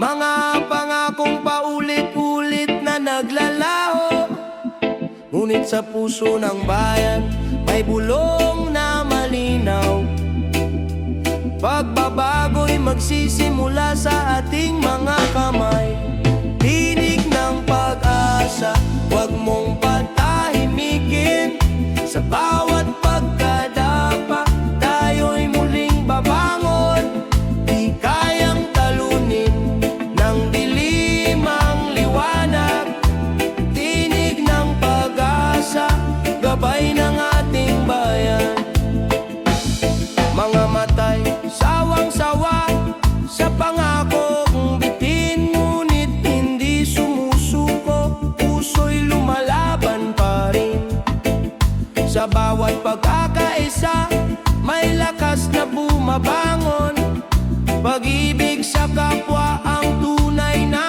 Mga pangakong paulit-ulit na naglalaho, ngunit sa puso ng bayan may bulong na malinaw. Pagbabago'y magsisimula sa ating mga kamay. Tinig ng pag-asa, huwag mong patahimikin. Sa bawat pagkadapa, tayo'y muling babangon. Di kayang talunin ng dilim ang liwanag. Tinig ng pag-asa, gabay ng ating bayan. Mga matay, sawang-sawa sa pangakong bitin, ngunit hindi sumusuko, puso'y lumalaban pa rin. Sa bawat pagkakaisa, may lakas na bumabangon. Pag-ibig sa kapwa ang tunay na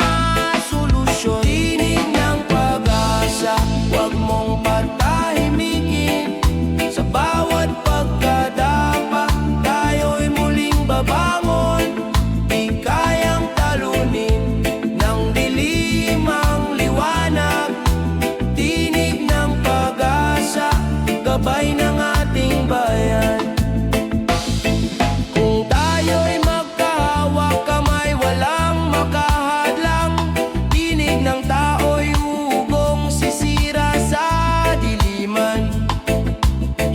solusyon. Tinig ng pag-asa, huwag mong patahimikin. Sa bawat pagkadapa, tayo'y muling babangon. Di kayang talunin ng dilim ang liwanag. Tinig ng pag-asa, gabay ng ating bayan. Kung tayo'y magkahawak kamay, walang makahadlang. Tinig ng tao'y ugong sisira sa diliman.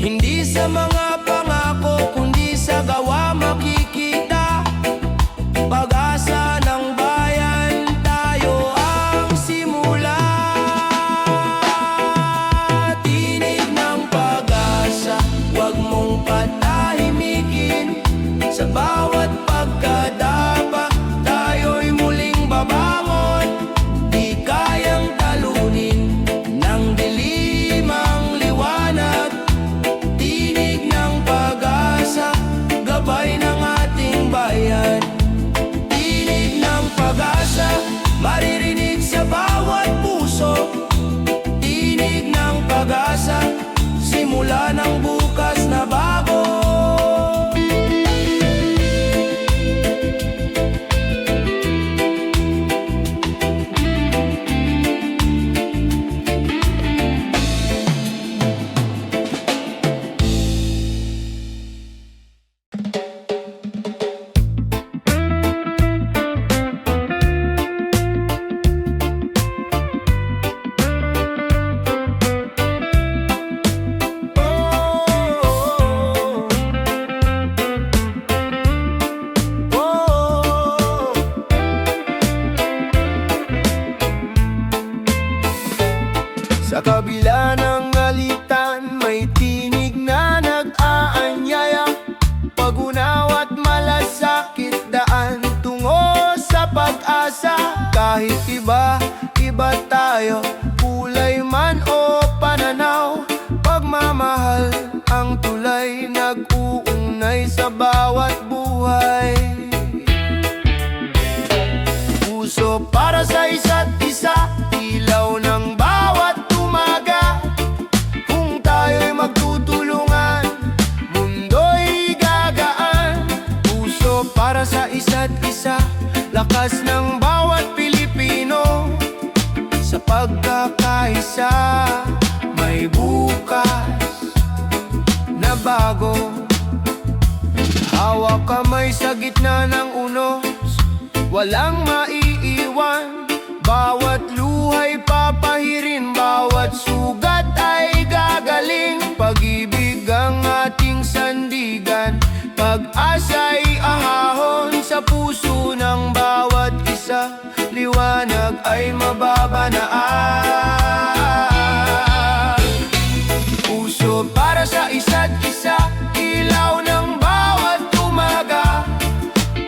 Hindi sa mga pangako, kundi sa gawa makikita. Pag-asa ng bayan, tayo ang simula. Tinig ng pag-asa, huwag mong patahimikin. Sa bawat pagkadapa, tayo'y muling babangon. Di kayang talunin ng dilim ang liwanag. Tinig ng pag-asa, gabay ng ating bayan. Tinig ng pag-asa, maririnig sa bawat puso. Tinig ng pag-asa, simula ng bukas na bago. Sa kabila ng alitan, may tinig na nag-aanyaya. Pag-unawa't malasakit, daan tungo sa pag-asa. Kahit iba tayo, kulay man o pananaw, pagmamahal ang tulay, nag-uugnay sa bawat buhay. Puso para sa isa't isa, ilaw ng bawat umaga. Kung tayo'y magtutulungan, mundo'y gagaan. Puso para sa isa't isa, lakas ng bawat Pilipino. Sa pagkakaisa, may bukas na bago. Hawak kamay sa gitna ng unos, walang maiiwan. Bawat luha'y papahirin, bawat sugat ay gagaling. Pag-ibig ang ating sandigan, pag-asa'y ahahon sa puso ng bawat isa. Liwanag ay mababanaan. Puso para sa isa't isa, ilaw ng bawat umaga.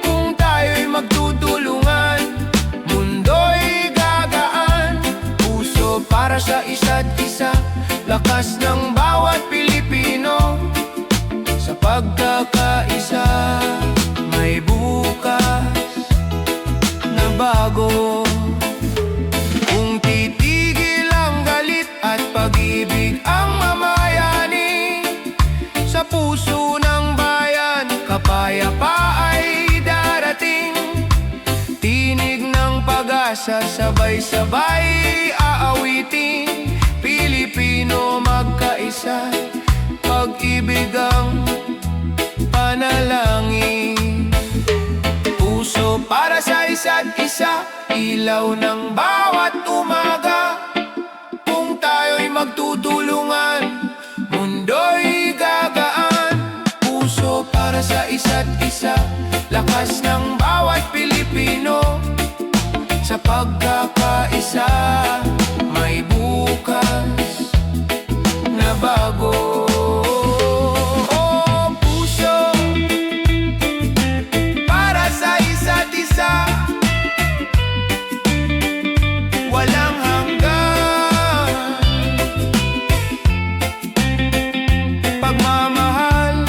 Kung tayo'y magtutulungan, mundo'y gagaan. Puso para sa isa't isa, lakas ng bawat Pilipino. Sa pagkakaisa, may bukas na bago. Kung titigil ang galit at pag-ibig ang mamayani, sa puso ng bayan, kapayapa ay darating. Tinig pag-asa, sabay-sabay aawitin. Pilipino magkaisa, pag-ibig ang panalangin. Puso para sa isa't isa, ilaw ng bawat umaga. Kung tayo'y magtutulungan, mundo'y gagaan. Puso para sa isa't isa, lakas ng bawat Pilipino. Sa pagkakaisa, may bukas na bago. Oh, puso para sa isa't isa, walang hanggan. Pagmamahal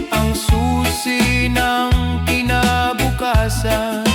ang susi ng kinabukasan.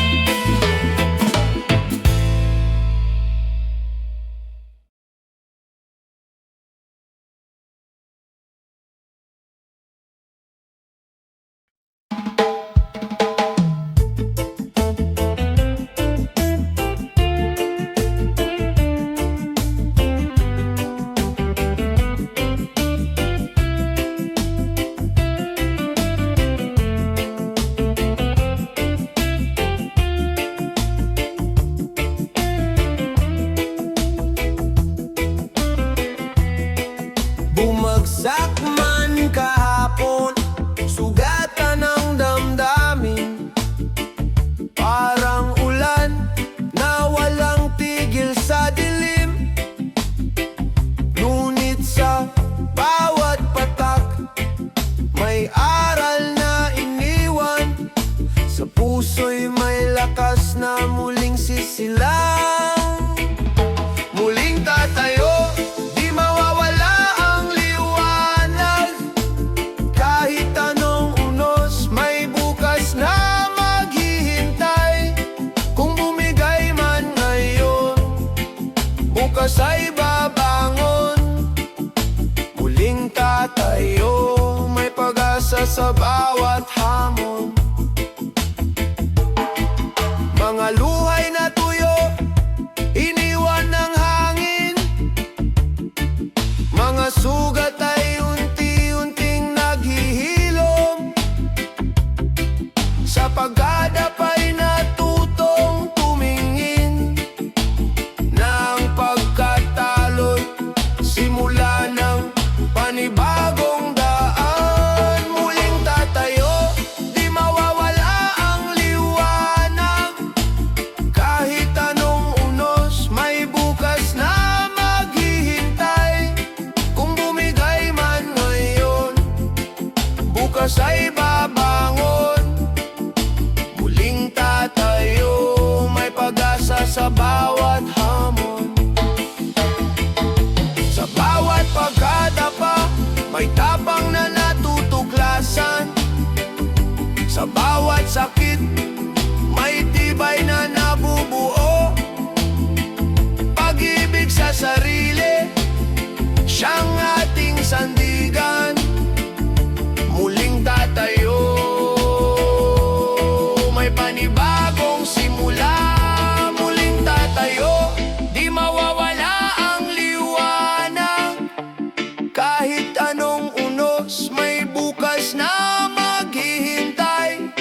Bumagsak man kahapon, sugatan ng damdamin. Parang ulan na walang tigil sa dilim. Ngunit sa bawat patak, may aral na iniwan. Sa puso'y may lakas na muling sisilang. Muling tatayo, di mawawala ang liwanag. Kahit anong unos, may bukas na maghihintay. Kung bumigay man ngayon, bukas ay babangon. Muling tatayo, may pag-asa sa bawat hamon. Mga luhay na tuyo, iniwan ng hangin. Mga sugat ay unti-unting naghihilom. Sa pagkadap ay natutong tumingin. Na ang pagkatalo'y simula ng panibagong daan. Muling tatayo, di mawawala ang liwanag. Kahit anong unos, may bukas na maghihintay. Kung bumigay man ngayon, bukas ay babangon. Muling tatayo, may pag-asa sa bawat hamon. Sa bawat pagkadapa, may tapang na natutuklasan. Sa bawat sakit, may tibay na nabubuo. Pag-ibig sa sarili, siyang ating sandigan. Muling tatayo, may panibagong simula. Muling tatayo, di mawawala ang liwanag. Kahit anong unos, may bukas na maghihintay.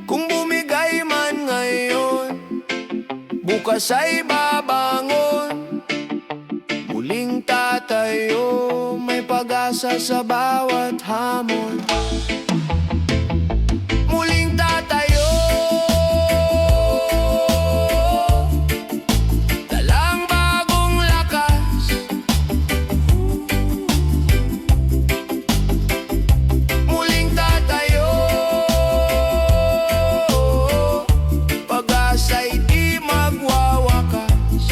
Kung bumigay man ngayon, bukas ay babangon. Muling tatayo, may pag-asa sa bawat hamon. Muling tatayo, dalang bagong lakas. Muling tatayo, pag-asa'y di magwawakas.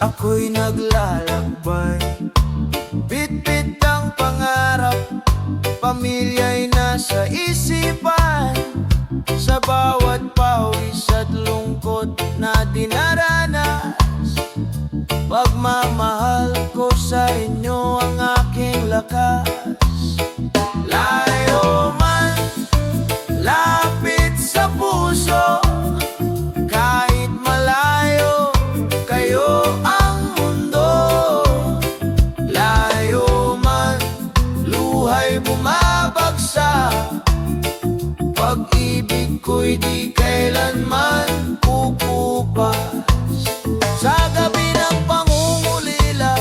ako'y naglalakbay. Bit-bit ang pangarap, pamilya'y nasa isipan. Sa bawat pawis at lungkot na dinaranas, pagmamahal ko sa inyo ang aking lakas. Layo man, lapit sa puso, kahit malayo, kayo ang mundo. Layo man, luhay bumabagsak, pag-ibig ko'y di kailanman kukupas. Sa gabi ng pangungulila,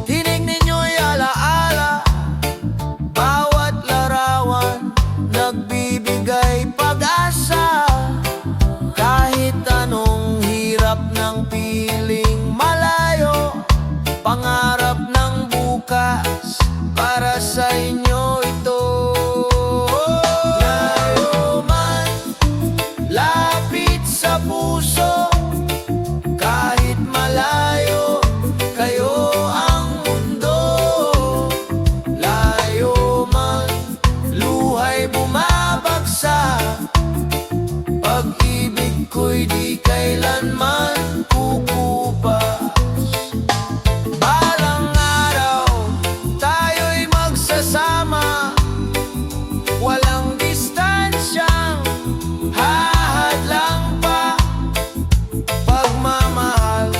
tinig ninyo'y alaala, bawat larawan nagbibigay pag-asa. Kahit anong hirap ng piling malayo, pangarap ng bukas para sa inyo ito. Layo man, lapit sa puso, kahit malayo, kayo ang mundo. Layo man, luhay bumabagsak, pag-ibig ko'y di kailanman kukupas. Balang araw, tayo'y magsasama, walang distansyang hahadlang pa. Pagmamahal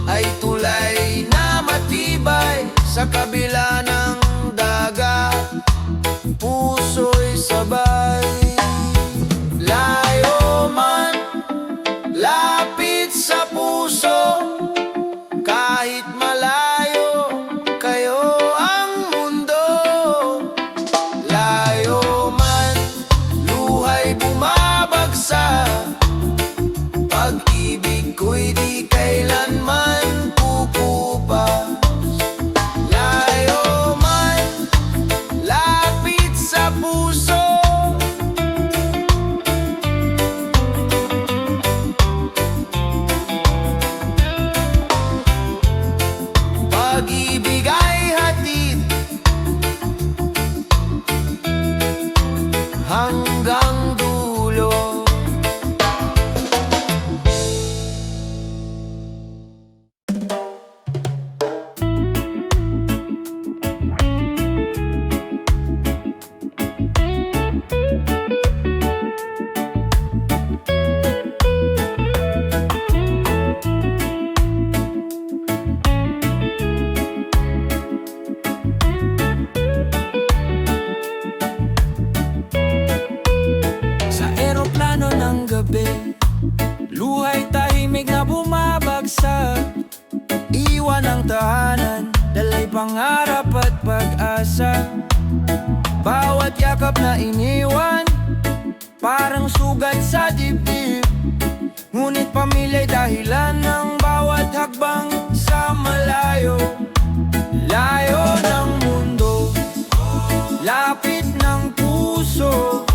ay tulay na matibay, sa kabila ng dagat, puso'y sabay. Layo man, lapit sa puso, kahit malayo, kayo ang mundo. Layo man, luhay bumabagsak, pag-ibig ko'y di kailanman kukupas. Layo man, lapit sa puso, pag-ibig ay hatid hanggang dulo. Sa eroplano ng gabi, luhay tahimik na bumabagsak. Iwan ang tahanan, dalay pangarap at pag-asa. Bawat yakap na iniwan, parang sugat sa dibdib. Ngunit pamilya'y dahilan ng bawat hakbang sa malayo. Layo ng mundo, lapit ng puso,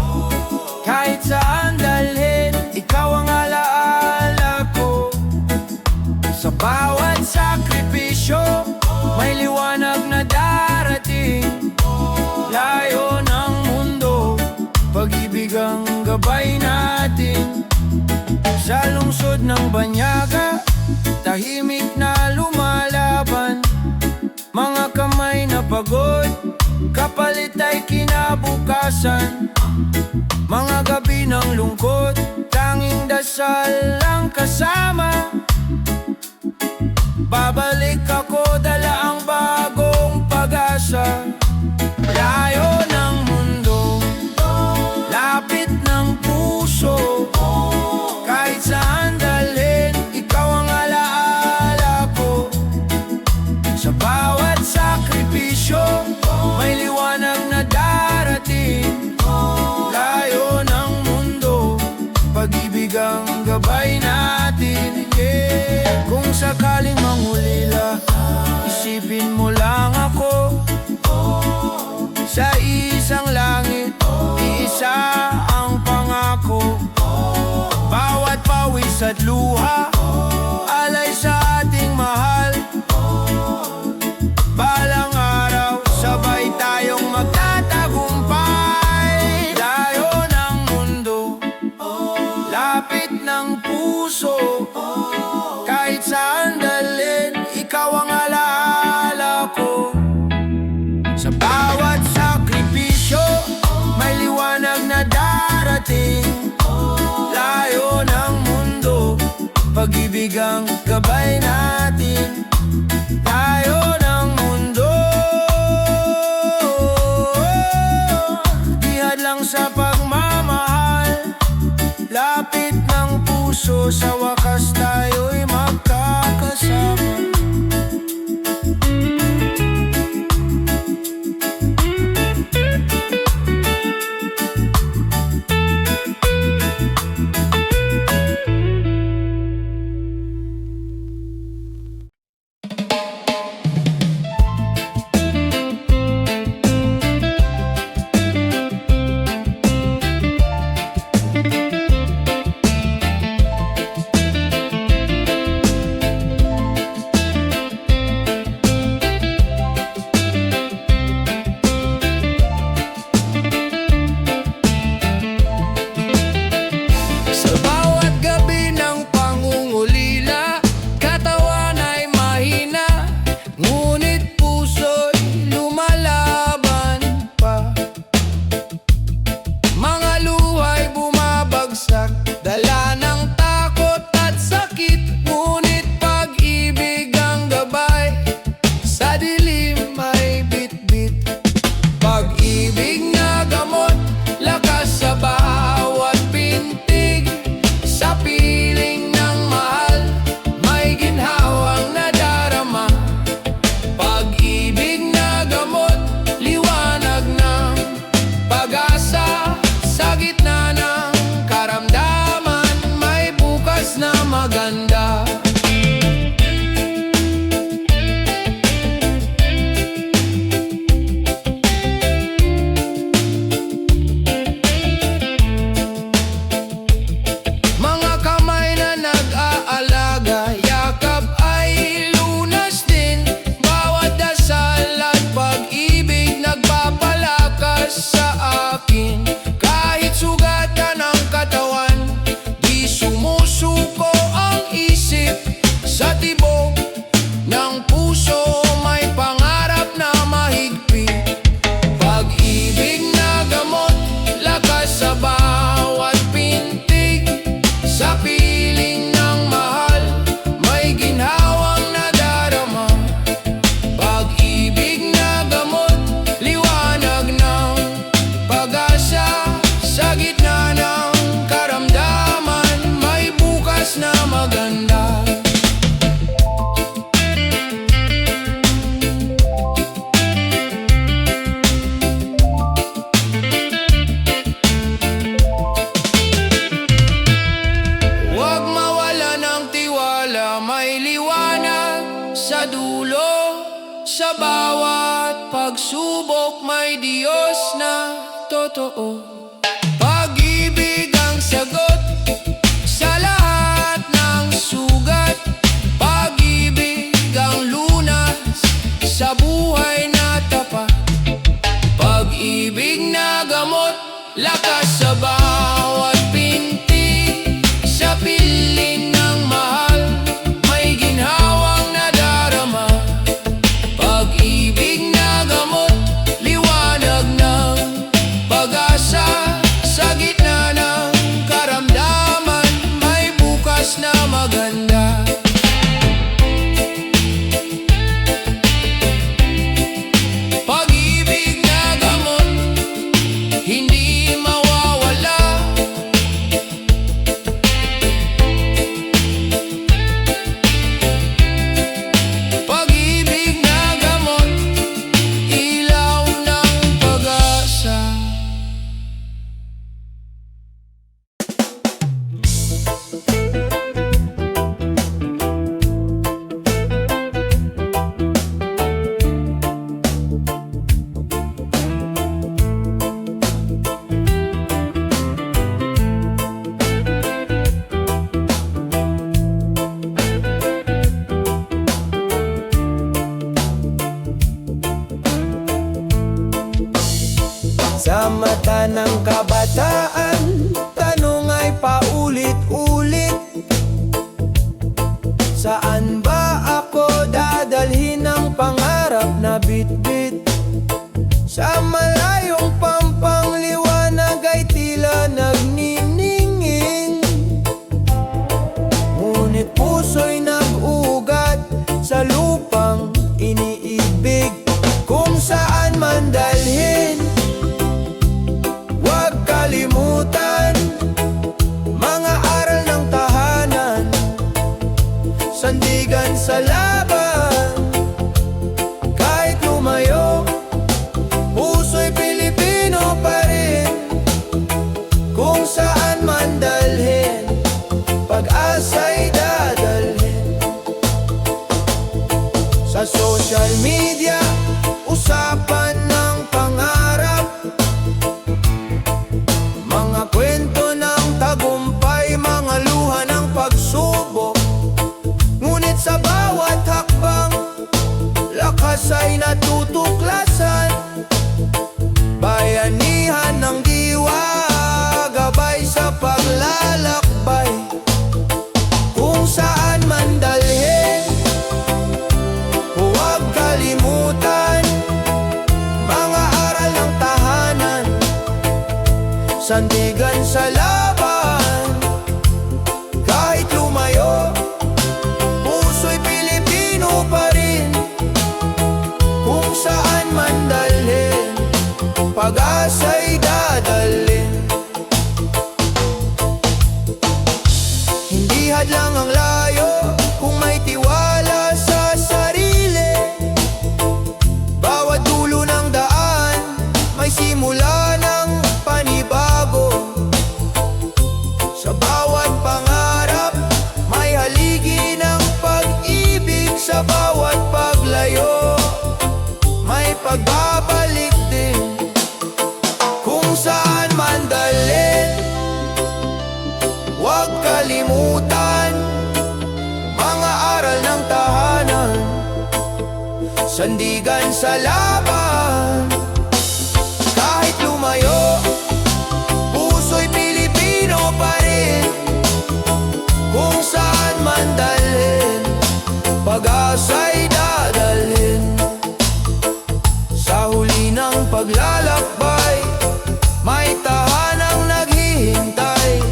kahit saan dalhin, ikaw ang alaala ko. Sa bawat sakripisyo, may liwanag na darating. Layo ng mundo, pag-ibig ang gabay natin. Sa lungsod ng banyaga, tahimik na lumalaban. Mga kamay na pagod, kapalit ay kinabukasan. Mga gabi ng lungkot, tanging dasal lang kasama. Babalik ako, dala ang bagong pag-asa. Layo ng mundo, lapit ng puso, kahit saan dalhin, ikaw ang alaala ko. Sa bawat sakripisyo, may liwanag na darating. Layo ng mundo, pag-ibig ang gabay natin. Kung sakaling mangulila, isipin mo lang ako. Sa isang langit, iisa ang pangako. Bawat pawis at luha, alay sa ating mahal. ikaw ang alaala ko. Sa bawat sakripisyo, may liwanag na darating. Layo ng mundo, pag-ibig ang gabay natin. Layo ng mundo, di hadlang sa pagmamahal. Lapit ng puso, sa wakas tayo'y magkakasama. Sa bawat gabi ng pangungulila, katawan ay mahina, ngunit puso'y lumalaban pa. Mga luha'y bumabagsak, dala ng takot at sakit, ngunit pag-ibig ang gabay, sa dilim ay bitbit. Pag-ibig na gamot, lakas sa bawat pintig, sa piling ng mahal, may ginhawang nadarama. Pag-ibig na gamot, liwanag ng pag-asa, sa gitna ng karamdaman, may bukas na maganda. Mga kamay na nag-aalaga, yakap ay lunas din. Bawat dasal at pag-ibig nagpapalakas sa akin. Kahit sugatan ang katawan, di sumusuko ang isip. Sa tibok ng puso, may pangarap na mahigpit. Pag-ibig na gamot, lakas sa bawat pintig, sa piling ng mahal, may ginhawang nadarama. Pag-ibig na gamot, liwanag ng pag-asa, sa gitna ng karamdaman, may bukas na maganda. Huwag mawala ng tiwala, may liwanag sa dulo. Sa bawat pagsubok, may Diyos na totoo. Pag-ibig ang sagot sa lahat ng sugat. Pag-ibig ang lunas sa buhay na tapat. Pag-ibig na gamot, lakas sa bawat pintig, sa piling ng mahal, may ginhawang nadarama. Pag-ibig na gamot, liwanag ng pag-asa, sa gitna ng karamdaman, may bukas na maganda. Pag-ibig na gamot, hindi mawawala. Pag-ibig na gamot, ilaw ng pag-asa. Sa mata ng kabataan, tanong ay paulit-ulit. Saan ba ako dadaan? Sa social media, usapan ng pangarap, mga kwento ng tagumpay, mga luha ng pagsubok. Ngunit sa bawat hakbang, lakas ay natutuklasan. Bayanihan ng diwa, gabay sa paglalakbay. Kung saan man dalhin, huwag kalimutan, mga aral ng tahanan, sandigan sa laban. Kahit lumayo, puso'y Pilipino pa rin. Kung saan man dalhin, pag-asa'y dadalhin. Hindi hadlang ang layo kung may tiwala sa sarili. Bawat dulo ng daan, may simula ng panibago. Sa bawat pangarap, may haligi ng pag-ibig. Sa bawat paglayo, may pagbabalik din. Kung saan man dalhin, huwag kalimutan, mga aral ng tahanan, sandigan sa laban. Kahit lumayo, puso'y Pilipino pa rin. Kung saan man dalhin, pag-asa'y dadalhin. Sa huli ng paglalakbay, may tahanang naghihintay.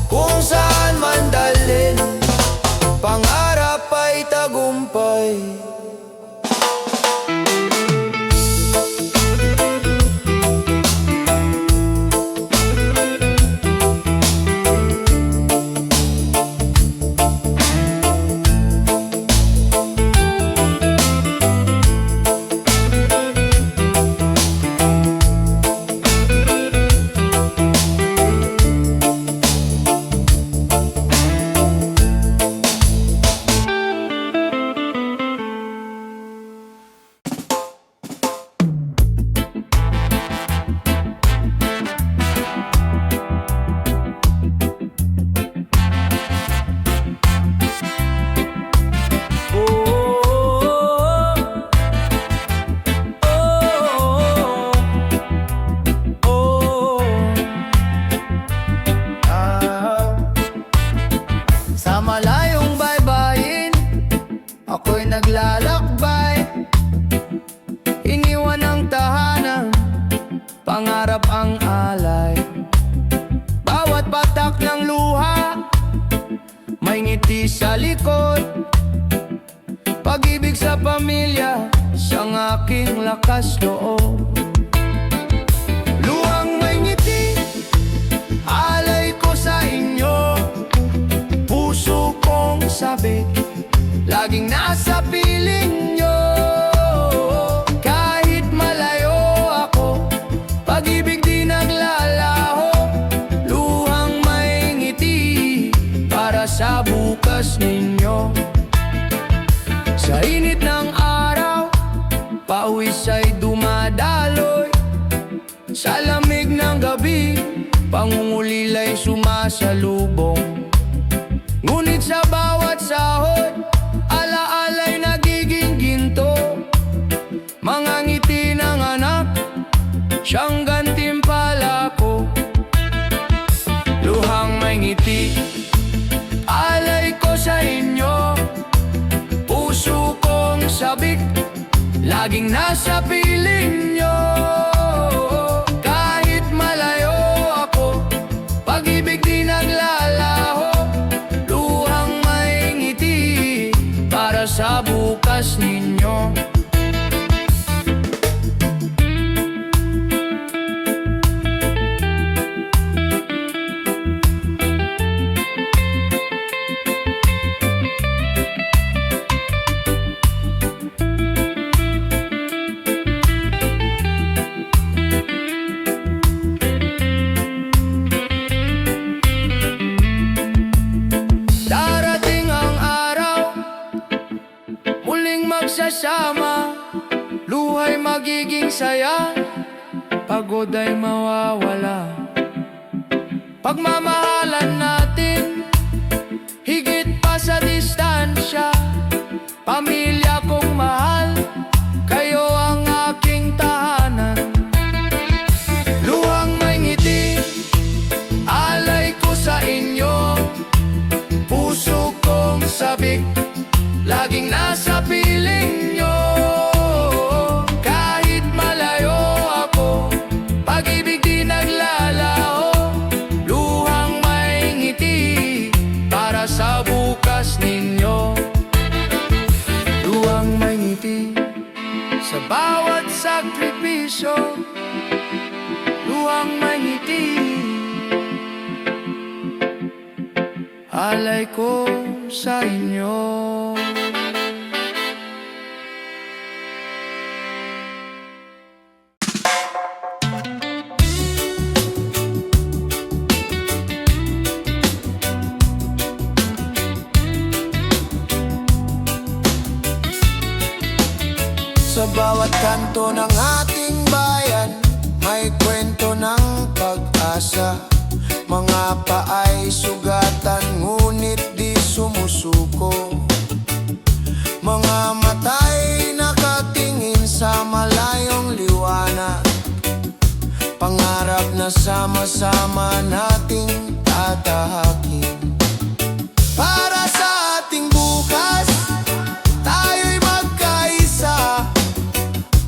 Kung saan man dalhin, pangarap ay tagumpay. Sa malayong baybayin, ako'y naglalakbay. Iniwan ang tahanan, pangarap ang alay. Bawat patak ng luha, may ngiti sa likod. Pag-ibig sa pamilya, siyang aking lakas loob. Luhang may ngiti, alay ko sa inyo. Puso kong sabik, laging nasa piling nyo. Kahit malayo ako, pag-ibig di naglalaho. Luhang may ngiti, para sa bukas ninyo. Sa init ng araw, pawis ay dumadaloy. Sa lamig ng gabi, pangungulila'y sumasalubong. Ngunit sa bawat sahod, alaala'y nagiging ginto. Mga ngiti ng anak, siyang gantimpala ko. Luhang may ngiti, alay ko sa inyo. Puso kong sabik, laging nasa piling nyo. Kahit malayo ako, pag-ibig di naglalaho. Luhang may ngiti, para sa bukas ninyo. Darating ang araw, muling muling magsasama, luhay magiging saya, pagod ay mawawala. Pagmamahalan natin, higit pa sa distansya. Pamilya kong mahal, kayo ang aking tahanan. Luhang may ngiti, alay ko sa inyo. Puso kong sabik, laging nasa piling nyo. Kahit malayo ako, pag-ibig di naglalaho. Luhang may ngiti, para sa bukas ninyo. Luhang may ngiti, sa bawat sakripisyo. Luhang may ngiti, alay ko sa inyo. Sa bawat kanto ng ating bayan, may kwento ng pag-asa. Mga paay sugatan, ngunit di sumusuko. Mga mata'y nakatingin sa malayong liwanag. Pangarap na sama-sama nating tatahakin. Para sa ating bukas, tayo'y magkaisa.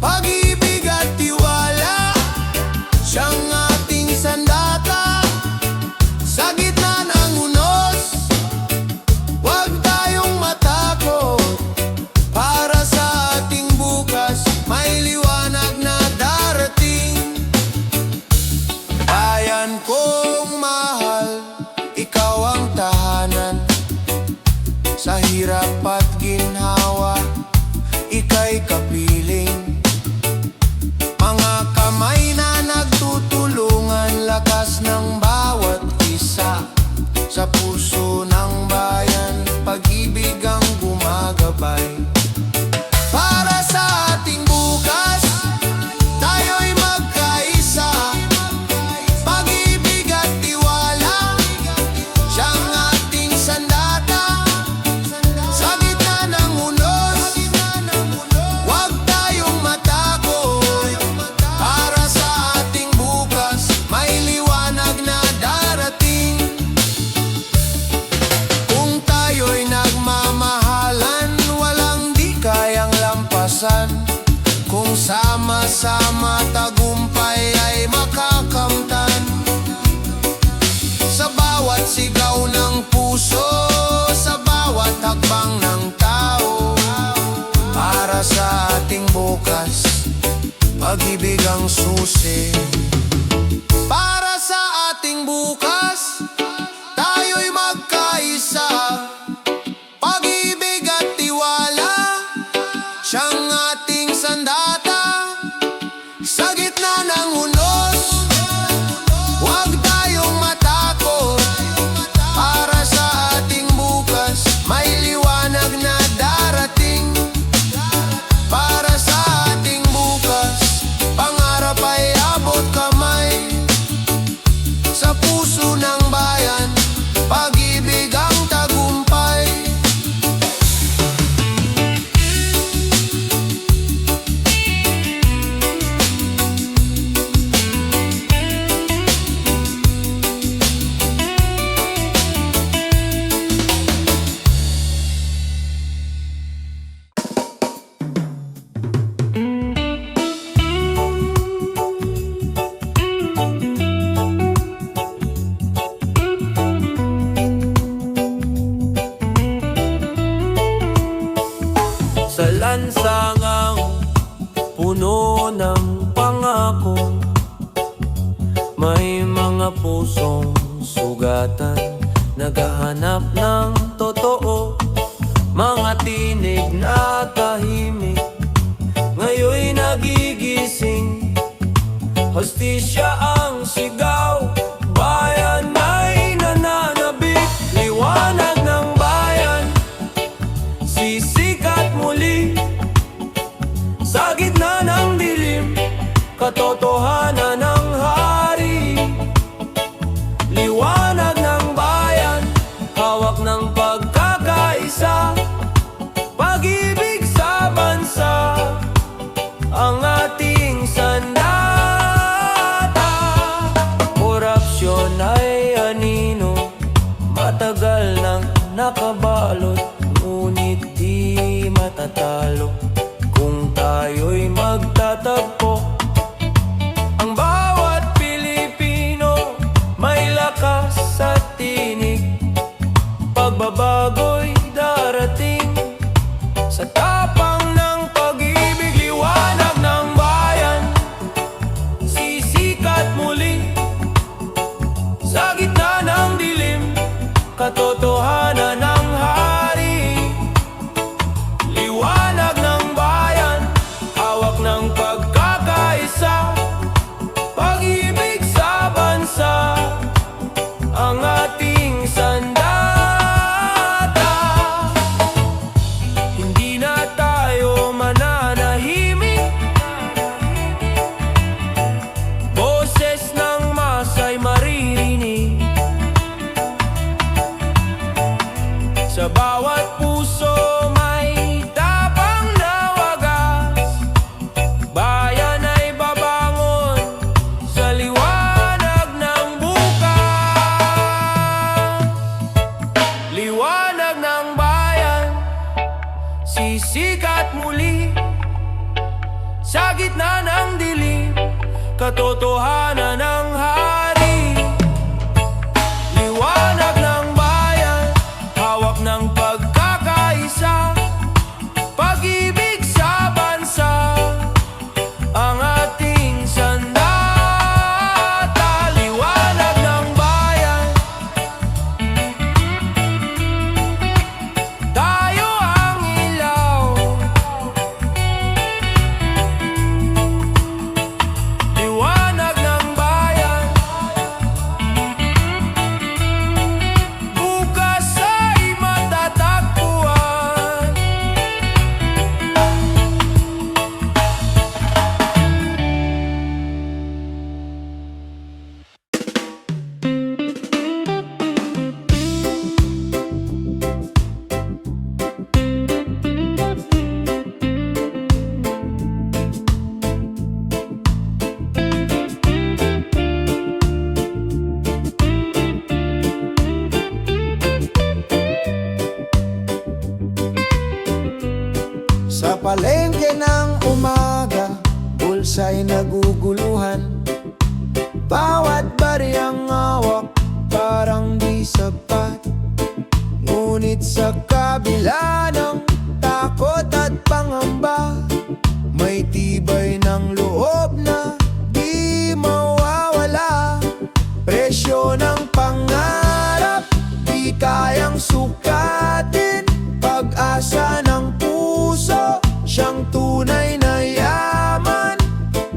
Pag-ibig at tiwala, siyang ating sandata. Sa gitna ng unos, huwag tayong matakot. Para sa ating bukas, may liwanag na darating. Bayan kong mahal, ikaw ang tahanan. Sa hirap at ginhawa, ika'y kapiling. Mga kamay na nagtutulungan, lakas ng bawat isa. Sa puso ng bayan, pag-ibig ang gumagabay. Para sa ating bukas, tayo'y magkaisa. Pag-ibig at tiwala, siyang ating sandata. Sa gitna ng unos, huwag tayong matakot. Para sa ating bukas, may liwanag na darating. Kung tayo'y nagmamahalan, walang di kayang lampasan. Kung sama-sama tagumpay ay makakamtan. Sa bawat sigaw ng puso, sa bawat hakbang ng tao. Para sa ating bukas, pag-ibig ang susi. Para sa ating bukas, tayo'y magkaisa. Pag-ibig at tiwala, siyang ating sandata. Sa gitna ng unos, huwag tayong matakot. Para sa ating bukas, may liwanag na darating. Para sa ating bukas, pangarap ay abot kamay. Sa puso ng bayan, pag-ibig ang tagumpay. Sa lansangang puno ng pangako, may mga pusong sugatan, naghahanap ng totoo. Mga tinig na tahimik, ngayon'y nagigising. Hostisya ang sigaw, bayan ay nananabik. Liwanag ng bayan, sisikat muli. magtalo kung tayo'y magtatagpo. Ang bawat Pilipino may lakas at tinig, pagbabago'y darating sa tapang ng pag-ibig. Liwanag ng bayan, sisikat muli sa gitna ng dilim, katotohanan ng hari. Liwanag ng bayan, hawak ng pagkakaisa, pag-ibig sa bansa, ang ating sandata. Hindi na tayo mananahimik, boses ng masa'y maririnig sa bawat puso. May tapang na wagas, bayan ay babangon sa liwanag ng bukas. Liwanag ng bayan, sisikat muli sa gitna ng dilim, katotohanan ng hari. Liwanag ng bayan, hawak ng pagkakaisa, pag-ibig sa bansa, ang ating sandata. Liwanag ng bayan, tayo ang ilaw. Liwanag ng bayan, bukas ay matatagpuan. Sa palengke ng umaga, bulsa'y naguguluhan. Bawat bariyang hawak parang di sapat. Ngunit sa kabila ng takot at pangamba, may tibay ng loob na di mawawala. Presyo ng pangarap, di kayang sukatin. Pag-asa ng puso, siyang tunay na yaman.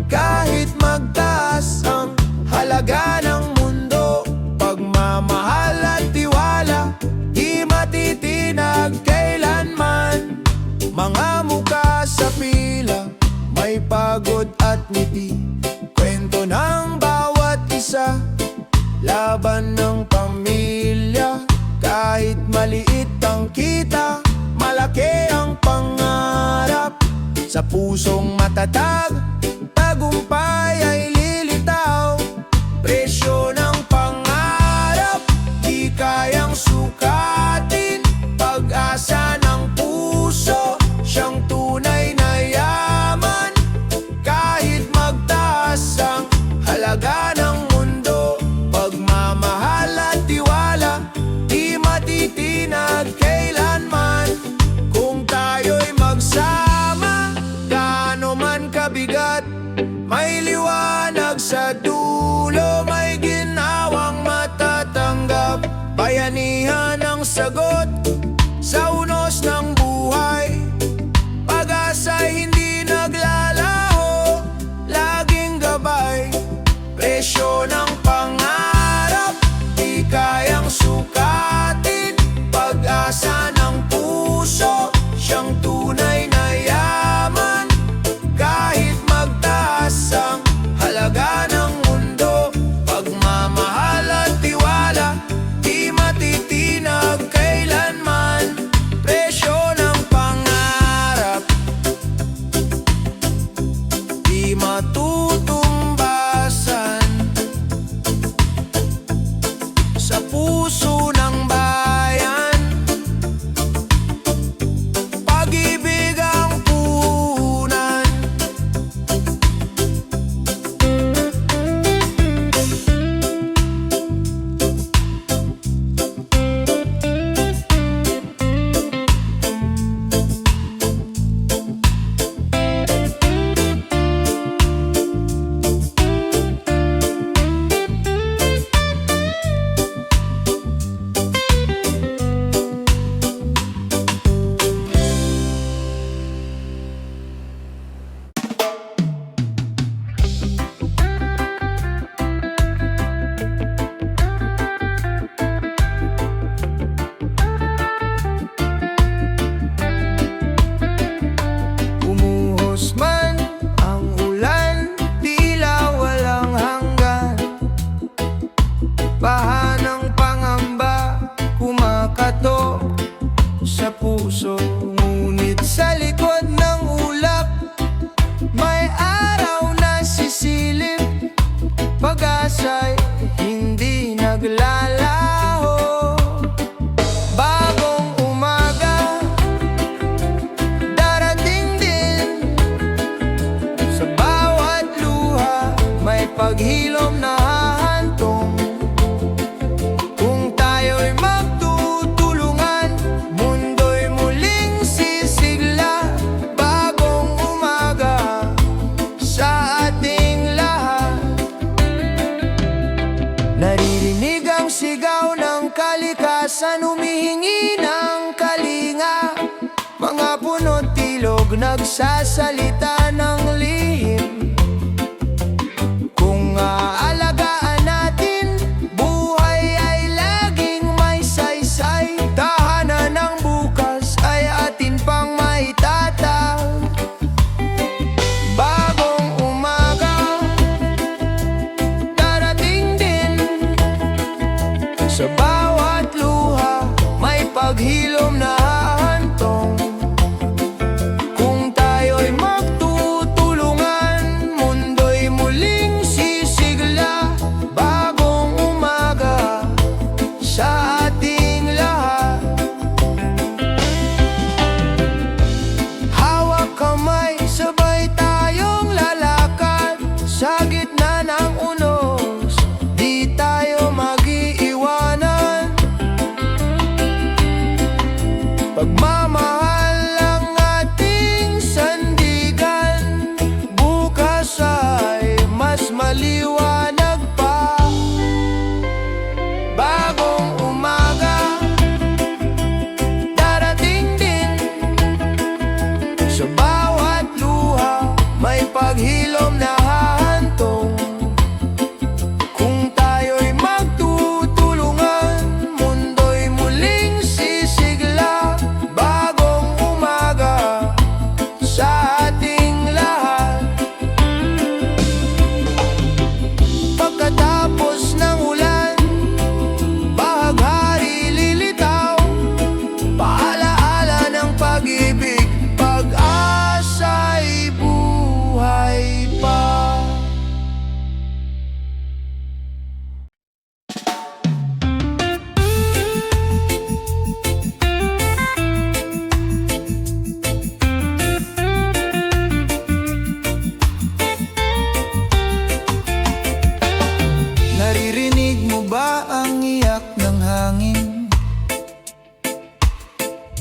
Kahit magtaas ang halaga ng mundo, pagmamahal at tiwala, di matitinag kailanman. Mga mukha sa pila, may pagod at ngiti, kwento ng bawat isa, laban ng pamilya. Kahit maliit ang kita, malaki ang pangarap. Sa pusong matatag, tagumpay ay lilitaw. Presyo ng pangarap, di kayang sukatin. Pag-asa ng puso, siyang tunay na yaman. Kahit magtaas ang halaga ng mundo, pagmamahal at tiwala, di matitinag kailanman. Kung tayo'y magsama, gaano man kabigat, may liwanag sa dulo, may ginawang matatanggap. Bayanihan ang sagot sa unos ng buhay, pag-asa'y hindi naglalaho, laging gabay. Presyo ng pangarap, di kayang sukatin. Pag-asa ng puso, siyang tunay na yaman. Kahit magtaas ang halaga ng mundo, pagmamahal at tiwala, di matitinag kailanman. Presyo ng pangarap, di matutumbasan. Sa puso ng bayan, pag-ibig magsasalita ng lihim. Kung aalagaan natin, buhay ay laging may saysay. Tahanan ng bukas ay atin pang maitatag. Bagong umaga, darating din. Sa bawat luha, may paghilom na hahantong. Kung tayo'y magtutulungan, mundo'y muling sisigla. Bagong umaga sa ating lahat. Hawak kamay, sabay tayong lalakad. Sa gitna ng unos, di tayo mag-iiwanan. Pagmamahal ang ating sandigan, bukas ay mas maliwanag pa. Bagong umaga, darating din. Sa bawat luha, may paghilom na hahantong. Kung tayo'y magtutulungan, mundo'y muling sisigla. Bagong umaga sa ating lahat. Pagkatapos ng ulan, bahaghari lilitaw. Paalaala ng pag-ibig, pag-asa'y buhay pa. Naririnig mo ba ang iyak ng hangin?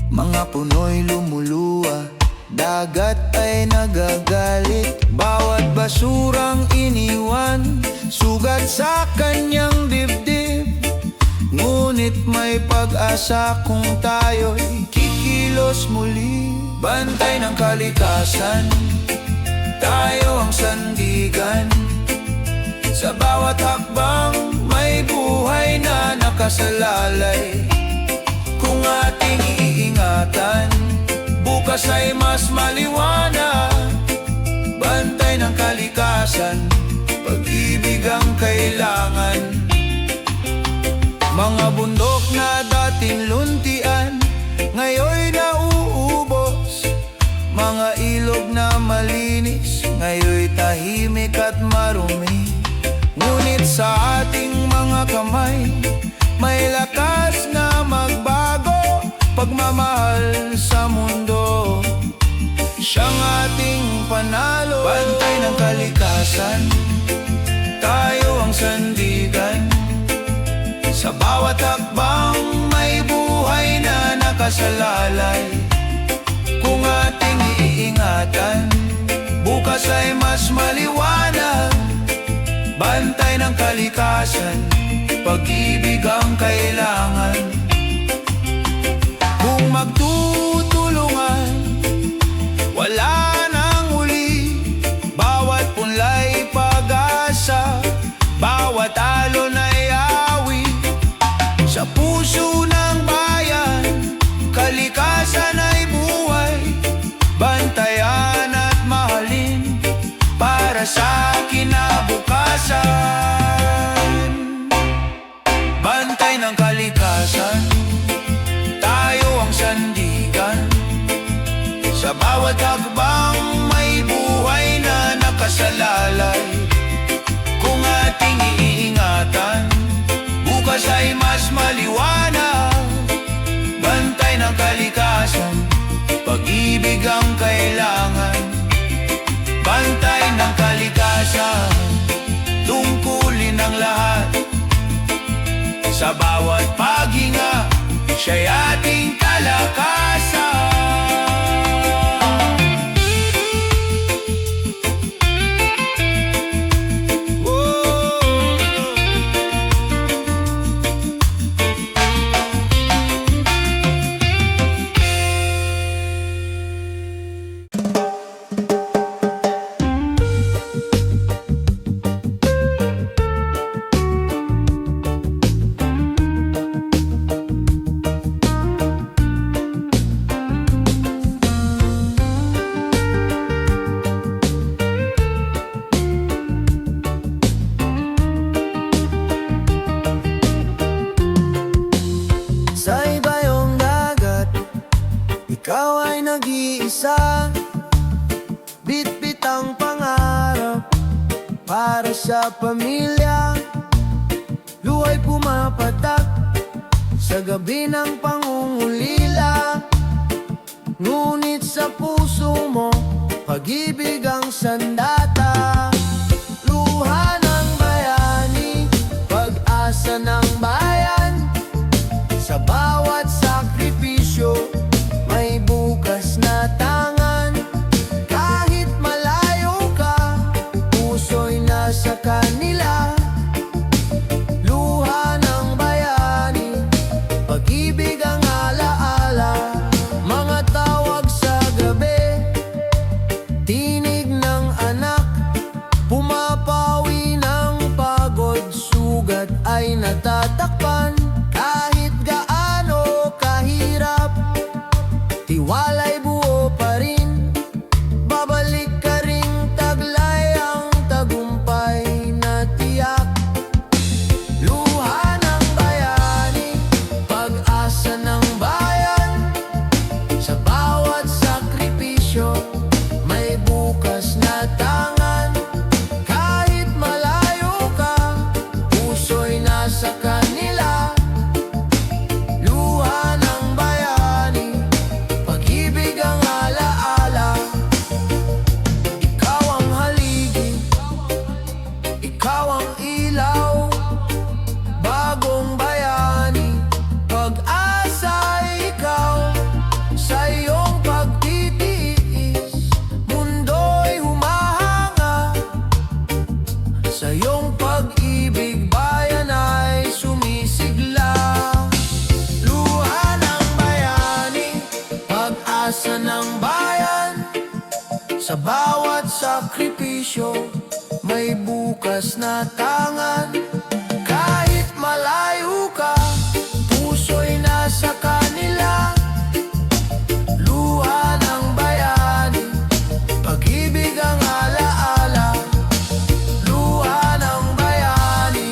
Mga puno'y lumuluwa, dagat ay nagagalit. Bawat basurang iniwan, sugat sa kanyang dibdib. Ngunit may pag-asa kung tayo'y kikilos muli. Bantay ng kalikasan, tayo ang sandigan. Sa bawat hakbang, may buhay na nakasalalay. Kung ating iingatan, bukas ay mas maliwanag. Bantay ng kalikasan, pag-ibig ang kailangan. Mga bundok na dating luntian, ngayon'y nauubos. Mga ilog na malinis, ngayon'y tahimik at marumi. Ngunit sa ating mga kamay, may lakas na magbago. Pagmamahal sa mundo, siyang ating panalo. Bantay ng kalikasan, tayo ang sandigan. Sa bawat hakbang, may buhay na nakasalalay. Kung ating iingatan, bukas ay mas maliwanag. Bantay ng kalikasan, pag-ibig ang kailangan. Kung magtutulungan, wala nang huli. Bawat punlay pag-asa, bawat alon ay awi. Sa puso ng bayan, kalikasan ay buhay. Bantayan at mahalin para sa kinabukasan. Bantay ng kalikasan, tayo ang sandigan. Sa bawat hakbang, may buhay na nakasalalay. Kung ating iingatan, bukas ay mas maliwanag. Bantay ng kalikasan, pag-ibig ang kailangan. Bantay ng kalikasan, tungkulin ang lahat. Sa bawat paghinga, siya'y ating kalakasan. sa pamilya, luha'y pumapatak sa gabi ng pangungulila. Ngunit sa puso mo, pag-ibig ang sandata. Luha ng bayani, pag-asa ng bayan. Sa bawat sakripisyo, may bukas na tangan. Kahit malayo ka, puso'y nasa kanila. Luha ng bayani, pag-ibig ang alaala. Mga tawag sa gabi, tinig ng anak. Pumapawi ng pagod, sugat ay natatakpan. Kahit gaano kahirap, tiwala'y buo pa rin. Babalik ka ring taglay ang tagumpay na tiyak. Luha ng bayani, pag-asa ng bayan. Sa bawat sakripisyo, may bukas na tangan. Kahit malayo ka, puso'y nasa kanila. Luha ng bayani, pag-ibig ang alaala. Ikaw ang haligi, ikaw ang ilaw. Bagong bayani, pag-asa'y ikaw. Sa iyong pagtitiis, mundo'y humahanga. Sa iyong pag-ibig, bayan ay sumisigla. Luha ng bayani, pag-asa ng bayan. Sa bawat sakripisyo, may bukas na tangan. Kahit malayo ka, puso'y nasa kanila. Luha ng bayani, pag-ibig ang alaala. Luha ng bayani,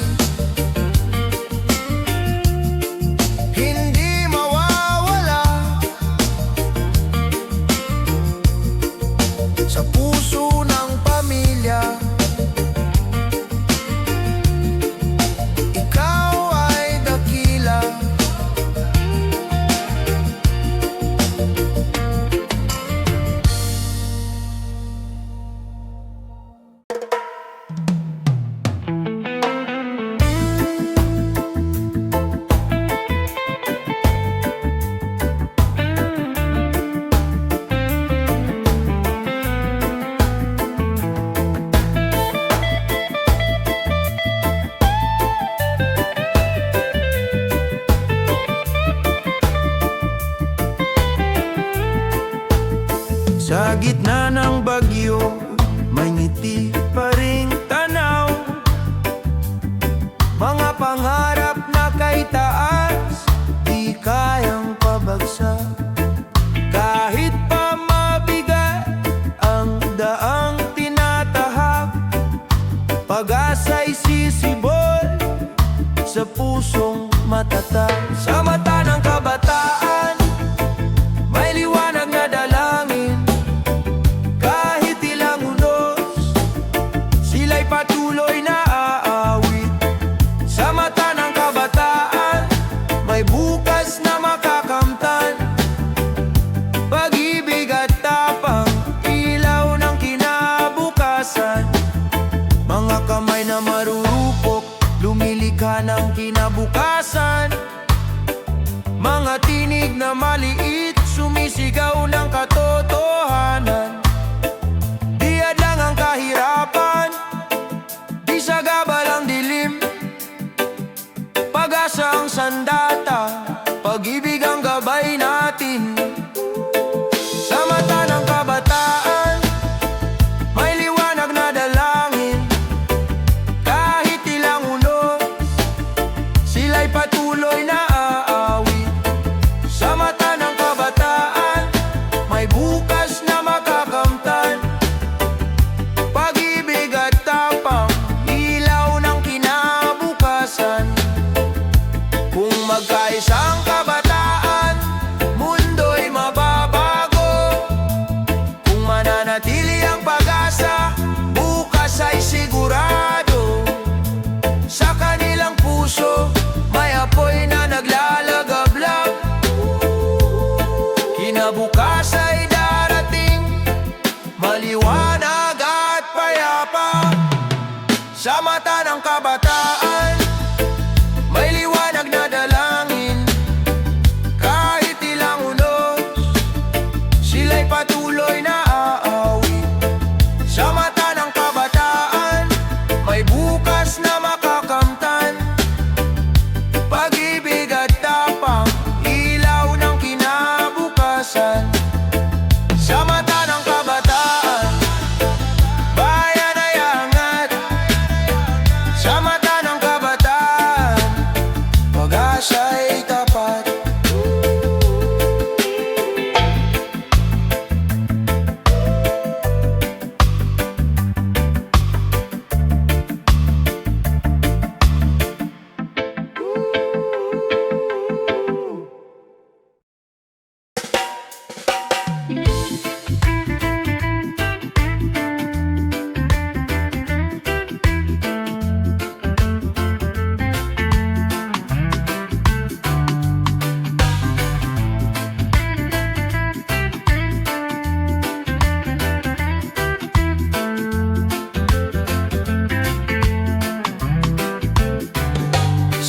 hindi mawawala. Sa puso ng pamilya, ikaw ay dakila. Sa gitna ng bagyo, may ngiti pa ring tanaw. Mga pangarap na kay taas, di kayang pabagsak. Kahit pa mabigat ang daang tinatahak, pag-asa'y sisibol sa pusong matatag. Sa mata ng kabataan, may liwanag na dalangin. Kahit ilang unos, sila'y patuloy na aawit. Sa mata ng kabataan, may bukas na makakamtan. Pag-ibig at tapang, ilaw ng kinabukasan. Mga kamay na marurupok, lumilikha ng kinabukasan. maliwanag at payapa. Sa mata ng kabataan, may liwanag na dalangin. Kahit ilang unos, sila'y patuloy na aawit. Sa mata ng kabataan, may bukas na makakamtan. Pag-ibig at tapang, ilaw ng kinabukasan. Sa mata ng kabataan, bayan ay angat. Sa mata ng kabataan, pag-asa'y tapat.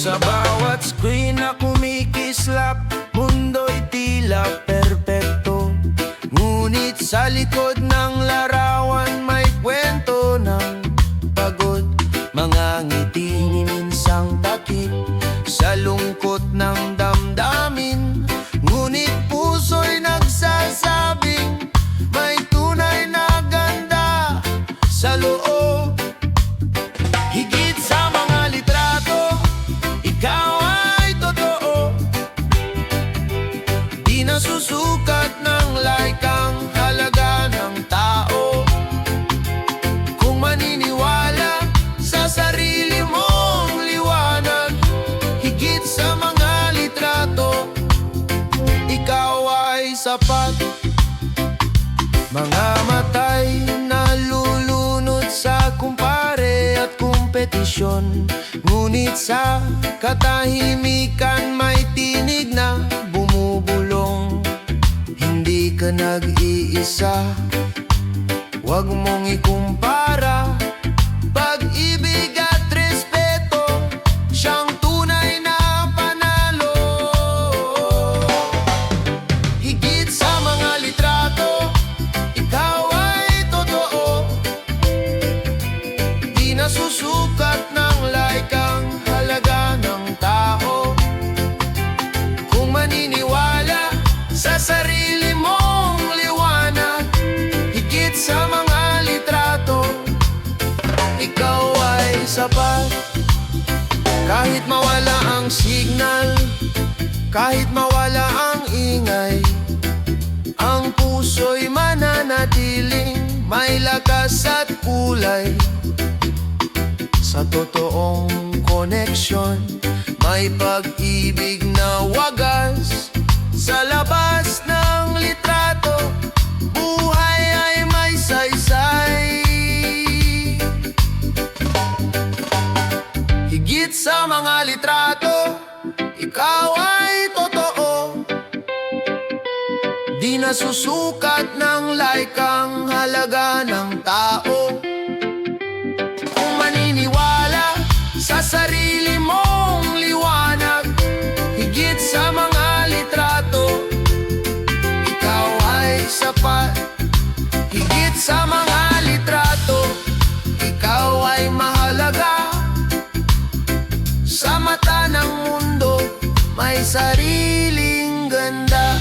Sa bawat screen na kumikislap, mundo'y tila perpekto. Ngunit sa likod ng larawan may kwento ng pagod. Mga ngiti ni minsang takip sa lungkot ng damdamin. Ngunit puso'y nagsasabing may tunay na ganda sa loob. Higit sa mga litrato, ikaw ay totoo. Di nasusukat ng like ang halaga ng tao. Kung maniniwala sa sarili mong liwanag, higit sa mga litrato, ikaw ay sapat. Mga matay nalulunod sa kumpare at kompetisyon. Ngunit sa katahimikan may tinig na bumubulong. Hindi ka nag-iisa, huwag mong ikumpara. Pag-ibig at respeto, siyang tunay na panalo. Higit sa mga litrato, ikaw ay totoo. Di nasusukat ng like ang halaga ng tao. Kung maniniwala sa sarili mong liwanag, higit sa mga litrato, ikaw ay sapat. Kahit mawala ang signal, kahit mawala ang ingay, ang puso'y mananatiling may lakas at kulay. Sa totoong koneksyon, may pag-ibig na wagas. Sa labas ng litrato, buhay ay may saysay. Higit sa mga litrato, ikaw ay totoo. Di nasusukat ng like ang halaga ng tao. Kung maniniwala sa sarili mong liwanag, higit sa mga litrato, ikaw ay sapat. Higit sa mga litrato, ikaw ay mahalaga. Sa mata ng mundo, may sariling ganda.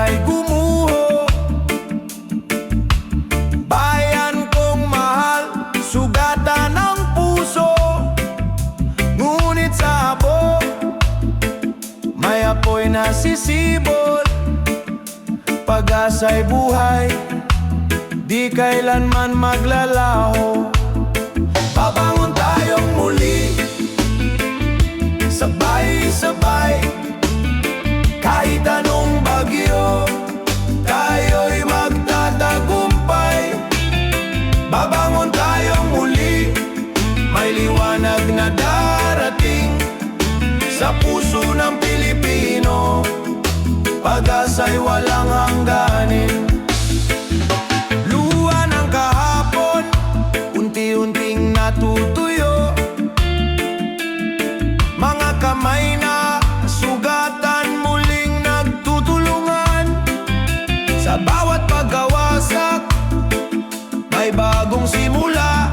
ay gumuho. Bayan kong mahal, sugatan ng puso. Ngunit sa abo, may apoy na sisibol. Pag-asa'y buhay, di kailanman maglalaho. Babangon tayong muli, sabay-sabay. Kahit anong bagyo, tayo'y magtatagumpay. Babangon tayong muli, may liwanag na darating. Sa puso ng Pilipino, pag-asa'y walang hangganin. Luha ng kahapon, unti-unting natutuyo. Mga kamay na sugatan, muling nagtutulungan. Sa bawat pagkawasak, may bagong simula.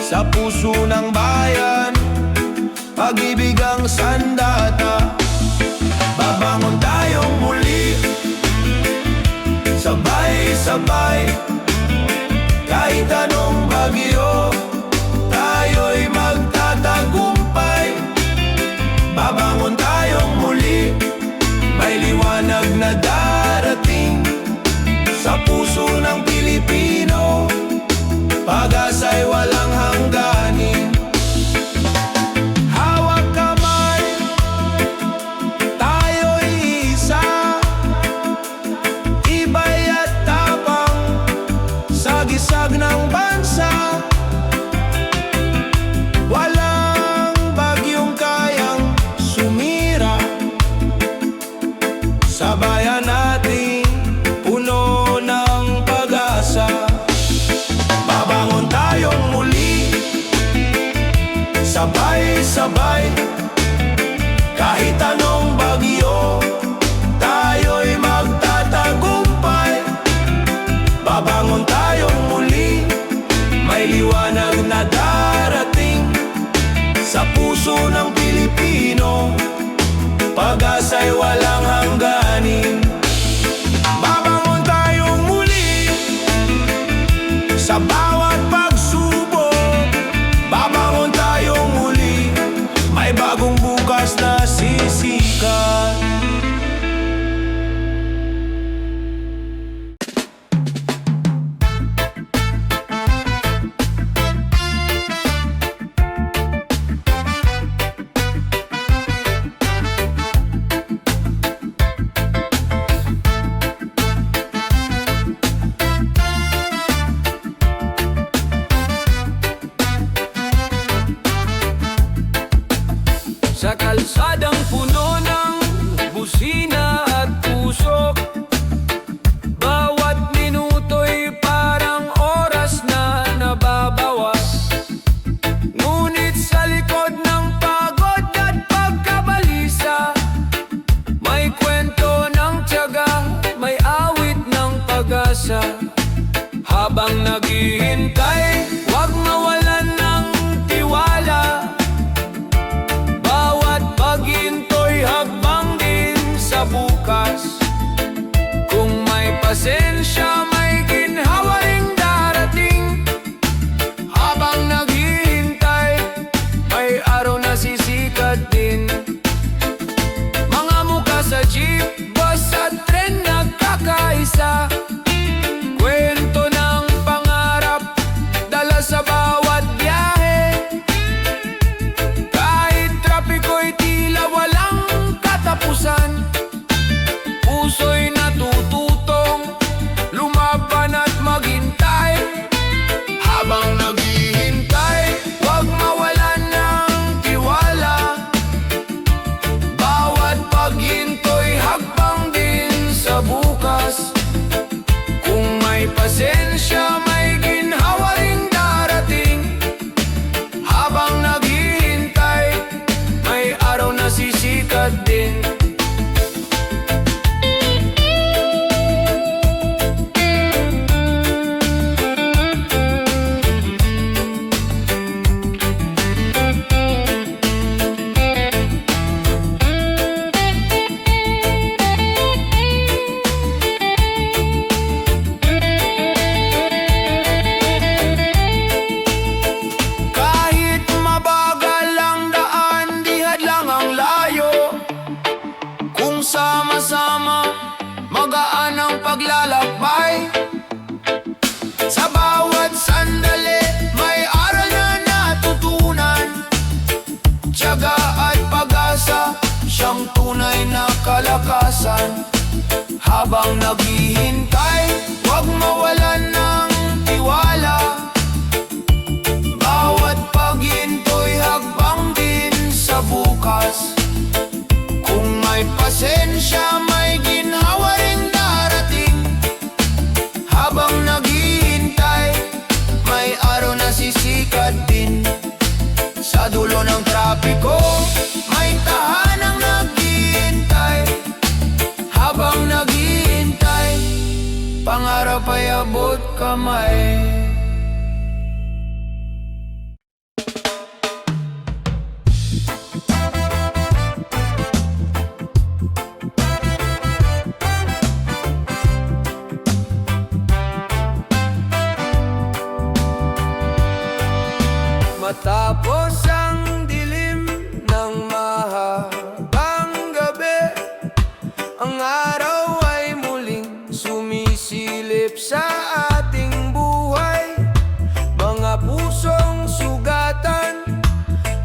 Sa puso ng bayan, pag-ibig ang sandata. Babangon tayong muli, sabay-sabay. Kahit anong bagyo, tayo'y magtatagumpay. Babangon tayong muli, may liwanag na darating. Sa puso ng Pilipino, pag-asa'y walang hangganin. Hawak kamay, tayo'y isa. Iba'y at tapang, sagisag ng bansa. Walang bagyong kayang sumira sa bayan natin, puno ng pag-asa. Babangon tayong muli, sabay-sabay. Kahit anong bagyo, tayo'y magtatagumpay. Babangon tayong muli, may liwanag na darating. Sa puso ng Pilipino, pag-asa'y walang hangganin. Babangon tayong muli, sa bawat pagsubok. Babangon tayong muli, may bagong bukas na sisikat. Sa kalsadang puno ng busina at pusok, bawat minuto'y parang oras na nababawas. Ngunit sa likod ng pagod at pagkabalisa, may kwento ng tiyaga, may awit ng pag-asa. Habang naghihintay, huwag mawalan ng tiwala. Bawat paghinto'y hagbang din sa bukas. Kung may pasensya, may ginhawa ring darating. Habang naghihintay, may araw na sisikat din. Mga mukha sa jeep, bus at tren nagkakaisa. Kwento ng pangarap, dala sa bawat biyahe. Kahit trapiko'y tila walang katapusan, puso'y natututong tunay na kalakasan. Habang naghihintay, huwag mawalan ng tiwala. Bawat paghinto'y hakbang din sa bukas. Kung may pasensya, may ginhawa ring darating. Habang naghihintay, may araw na sisikat din. Sa dulo ng trapiko, may tahanang naghihintay. Habang naghihintay, pangarap ay abot kamay. Matapos ang dilim ng mahabang gabi, ang araw ay muling sumisilip sa ating buhay. Mga pusong sugatan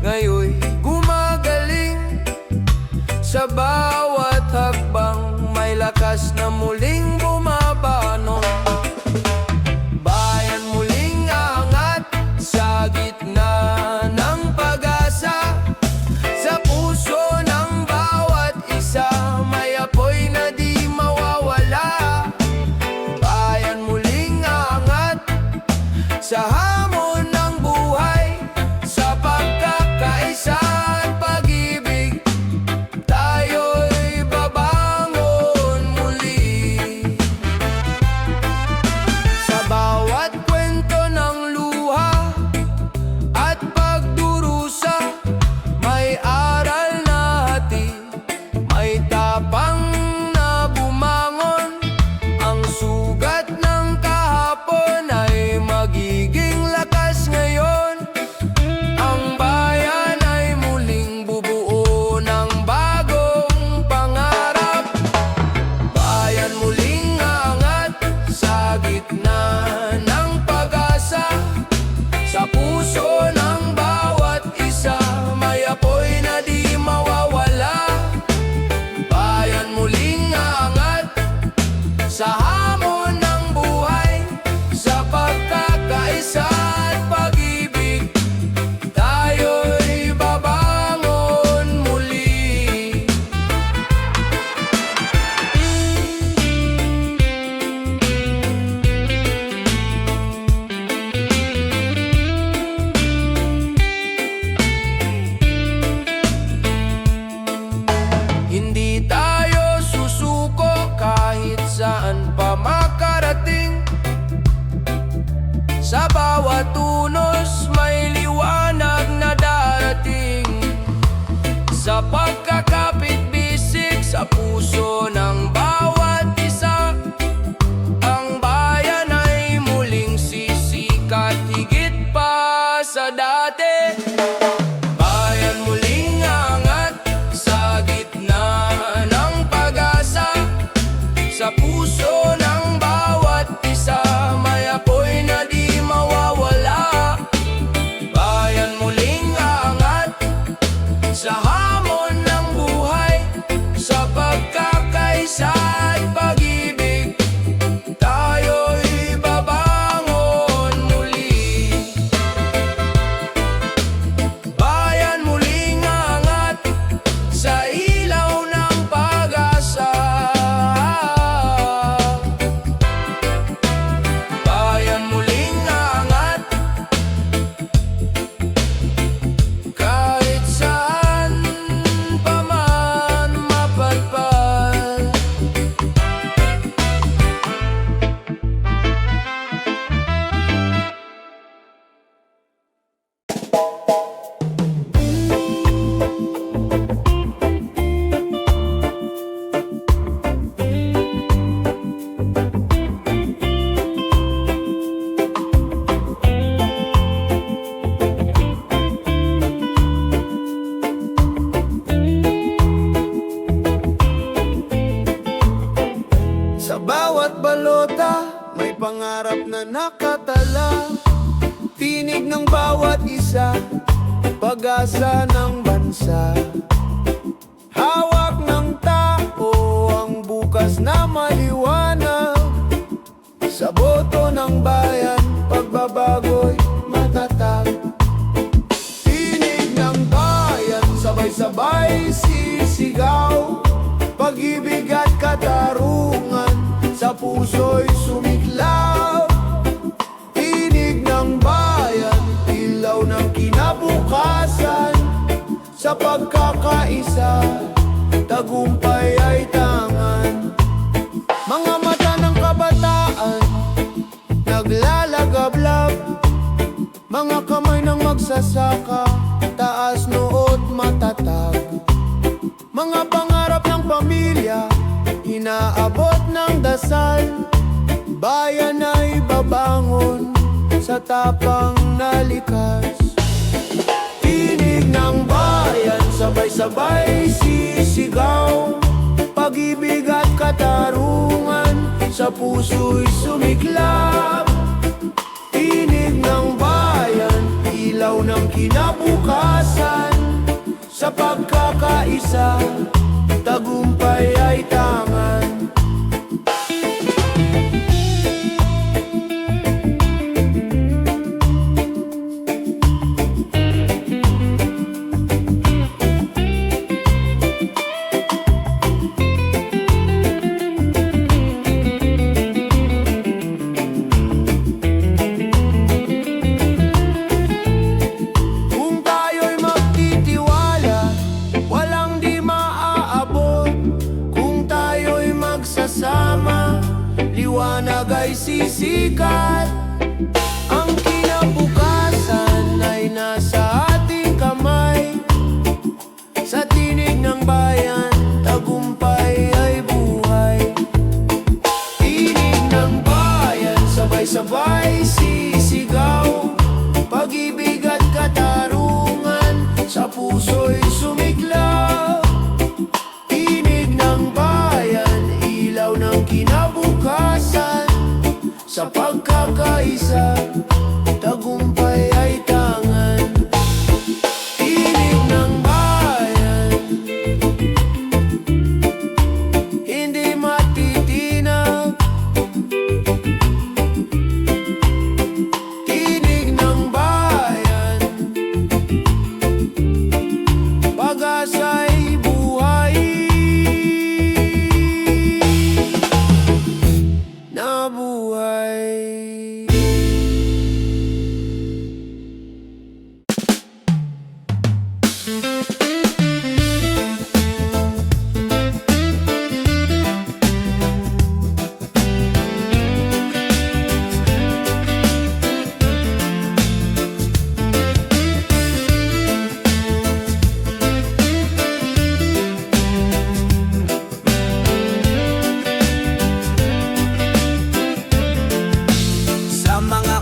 ngayoy gumagaling. Sa bawat hakbang may lakas na muling bumabangon. Bayan muling aangat sa gitna ng pag-asa. Sa puso ng bawat isa may apoy na di mawawala. Bayan muling aangat sa hamon ng buhay. Sa pagkakaisa at pag-ibig, tayo'y babangon muli. Sa bawat kwento ng luha at pagdurusa, may aral na hatid, may tapang na bumangon. Ang sugat ng kahapon ay magiging lakas ngayon. Ang bayan ay muling bubuo ng bagong pangarap. Bayan muling aangat sa gitna ng pag-asa. Sa puso ng bawat isa may apoy na di mawawala. Bayan muling aangat sa hamon ng buhay. Sa pagkakaisa at pag-ibig, tayo'y babangon muli. Hindi tayo susuko kahit saan pa makarating. Sa bawat unos may liwanag na darating. Sa pagkakapit-bisig sa puso ng bawat isa, ang bayan ay muling sisikat higit pa sa dati. Bayan muling aangat sa gitna ng pag-asa. Sa puso ng bawat isa may apoy na di mawawala. Bayan muling aangat sa hamon ng buhay. Sa pagkakaisa at pag-ibig, tayo'y babangon muli. Bayan muling aangat sa ilaw ng pag-asa. Bayan muling aangat kahit saan pa man mapadpad. Sa bawat balota may pangarap na nakatala. Tinig ng bawat isa, pag-asa ng bansa. Hawak ng na maliwanag. Sa boto ng bayan, pagbabago'y matatag. Tinig ng bayan, sabay-sabay sisigaw. Pag-ibig at katarungan, sa puso'y sumiklab. Tinig ng bayan, ilaw ng kinabukasan. Sa pagkakaisa, tagumpay ay tangan. Mga mata ng kabataan, naglalagablab. Mga kamay ng magsasaka, taas nood matatag. Mga pangarap ng pamilya, inaabot ng dasal. Bayan ay babangon sa tapang na likas. Tinig ng bayan, sabay-sabay sisigaw. Pag-ibig at katarungan, sa puso'y sumiklab. Tinig ng bayan, ilaw ng kinabukasan. Sa pagkakaisa, tagumpay ay tangan. Liwanag ay sisikat. Ang kinabukasan ay nasa ating kamay. Sa tinig ng bayan, tagumpay ay buhay. Tinig ng bayan, sabay-sabay sisigaw. Pag-ibig at katarungan, sa puso'y sumiklab. Tinig ng bayan, ilaw ng kinabukasan. Sa pagkakaisa, tagumpay ay tangan. Tinig ng bayan, hindi matitinag. Tinig ng bayan, pag-asa'y buhay. Nabuhay.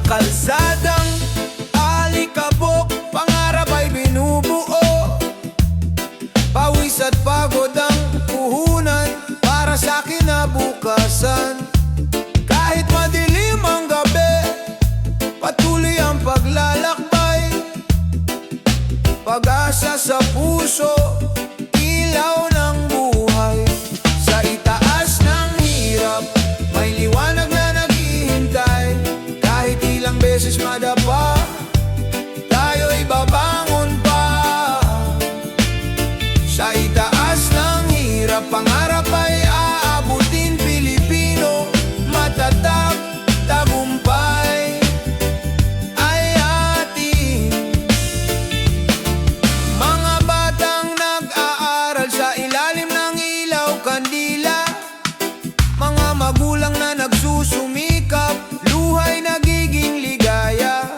Kalsadang alikabok, pangarap ay binubuo. Pawis at pagod ang puhunan para sa kinabukasan. Kahit madilim ang gabi, patuloy ang paglalakbay. Pag-asa sa puso, ilaw ng buhay. Sa itaas ng hirap, may liwanag na naghihintay. Kahit ilang beses madapa, tayo'y babangon pa. Sa itaas ng hirap, pangarap ay aabutin. Pilipino, matatag, tagumpay ay atin. Mga batang nag-aaral sa ilalim ng ilaw kandila. Mga magulang na nagsusumikap, luhay nagiging ligaya.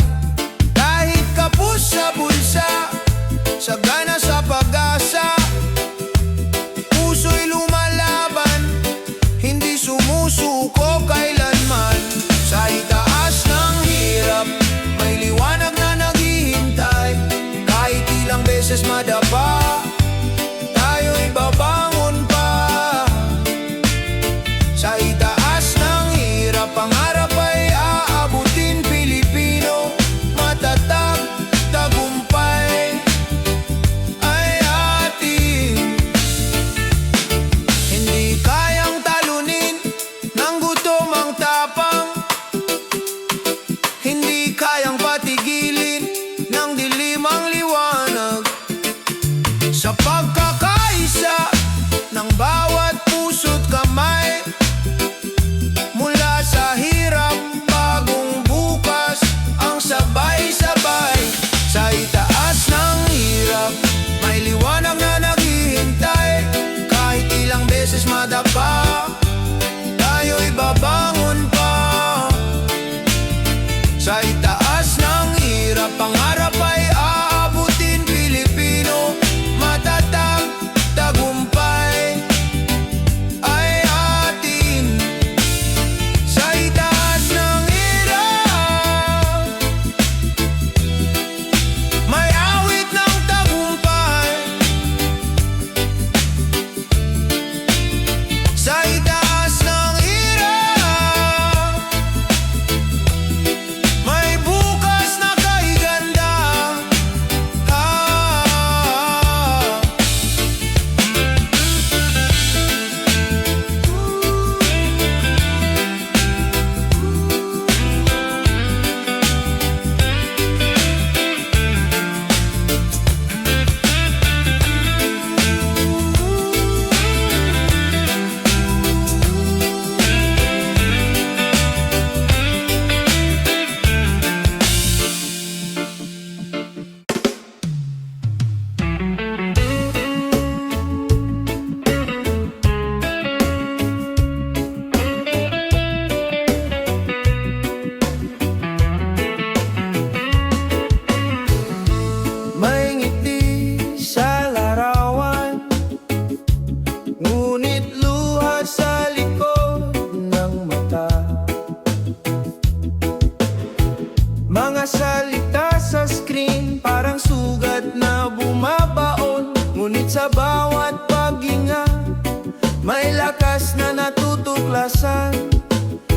tuklasan.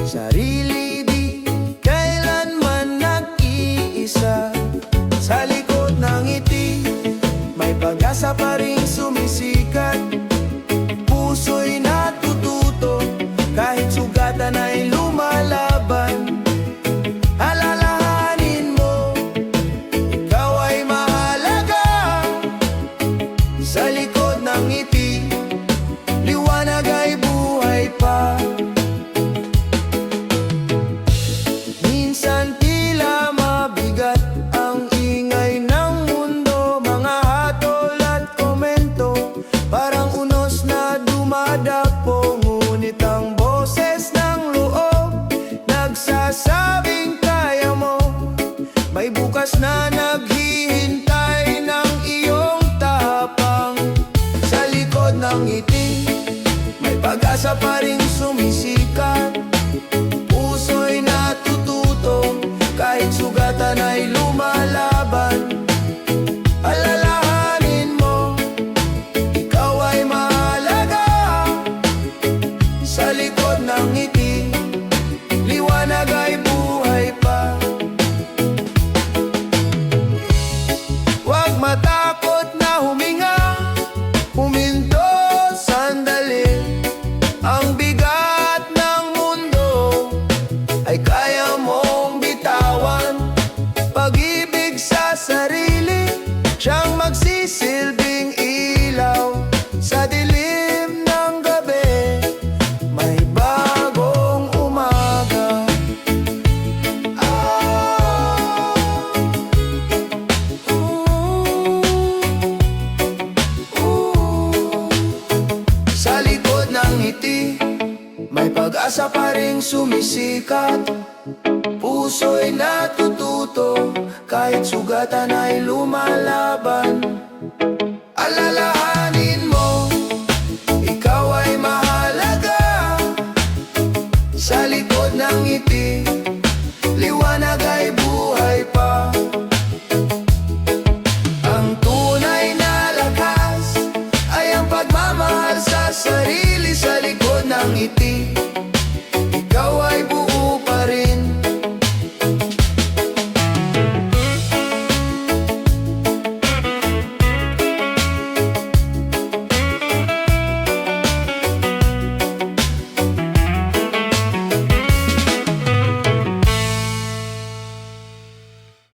Sarili di kailanman nag-iisa. Sa likod ng ngiti, may pag-asa pa rin sumisikat. Puso'y natututo, kahit sugatan ay lumalaban. Alalahanin mo, ikaw ay mahalaga. Sa likod ng ngiti, liwanag ay buhay pa. Minsan tila mabigat ang ingay ng mundo, mga hatol at komento, parang unos na dumadapo. Ngunit ang boses ng loob nagsasabing kaya mo. May bukas na naghihintay ng iyong tapang. Sa likod ng ngiti, may pag-asa pa rin sumisikat. Puso'y natututo, kahit sugatan ay lumalaban. Alalahanin mo, ikaw ay mahalaga. Sa likod ng ngiti, liwanag ay buhay pa. Huwag matakot na huminga, huminto sandali. Ang bigat ng mundo ay kaya mong bitawan. Pag-ibig sa sarili, siyang magsisilbing ilaw. Sa dilim ng gabi, may bagong umaga. Sa likod ng ngiti, may pag-asa pa rin sumisikat. Puso'y natututo, kahit sugatan ay lumalaban. Alalahanin mo, ikaw ay mahalaga. Sa likod ng ngiti, liwanag ay buhay pa. Ang tunay na lakas ay ang pagmamahal sa sarili. Sa likod ng ngiti,